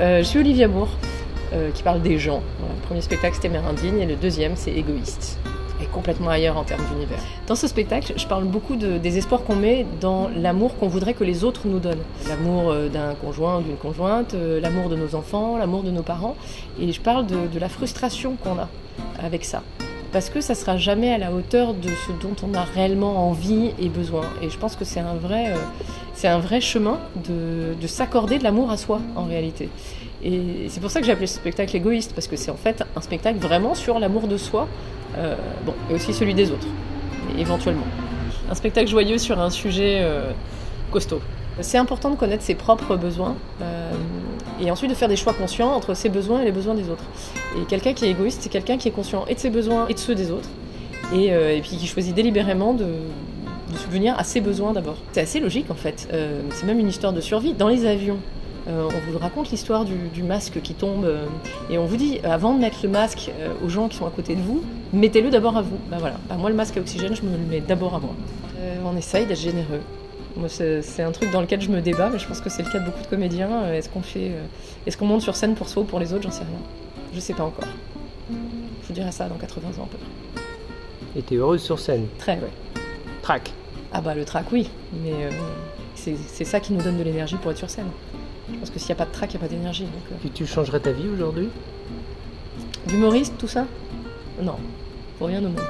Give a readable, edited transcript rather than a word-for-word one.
Je suis Olivia Moore, qui parle des gens. Voilà, le premier spectacle, c'était Mère indigne, et le deuxième, c'est Égoïste. Et complètement ailleurs en termes d'univers. Dans ce spectacle, je parle beaucoup des espoirs qu'on met dans l'amour qu'on voudrait que les autres nous donnent. L'amour d'un conjoint ou d'une conjointe, l'amour de nos enfants, l'amour de nos parents. Et je parle de la frustration qu'on a avec ça. Parce que ça sera jamais à la hauteur de ce dont on a réellement envie et besoin. Et je pense que c'est un vrai chemin de s'accorder de l'amour à soi, en réalité. Et c'est pour ça que j'ai appelé ce spectacle Égoïste, parce que c'est en fait un spectacle vraiment sur l'amour de soi, et aussi celui des autres, éventuellement. Un spectacle joyeux sur un sujet costaud. C'est important de connaître ses propres besoins, et ensuite de faire des choix conscients entre ses besoins et les besoins des autres. Et quelqu'un qui est égoïste, c'est quelqu'un qui est conscient et de ses besoins et de ceux des autres, et puis qui choisit délibérément de subvenir à ses besoins d'abord. C'est assez logique en fait, c'est même une histoire de survie. Dans les avions, on vous raconte l'histoire du masque qui tombe, et on vous dit, avant de mettre le masque aux gens qui sont à côté de vous, mettez-le d'abord à vous. Voilà. Moi, le masque à oxygène, je me le mets d'abord à moi. On essaye d'être généreux. Moi, c'est un truc dans lequel je me débat, mais je pense que c'est le cas de beaucoup de comédiens. Est-ce qu'on monte sur scène pour soi ou pour les autres? J'en sais rien. Je sais pas encore. Je vous dirai ça dans 80 ans à peu près. Et t'es heureuse sur scène? Très, ouais. Trac? Ah bah le trac, oui. Mais c'est ça qui nous donne de l'énergie pour être sur scène. Je pense que s'il n'y a pas de trac, il n'y a pas d'énergie. Tu changerais ta vie aujourd'hui? D'humoriste, tout ça? Non, pour rien au monde.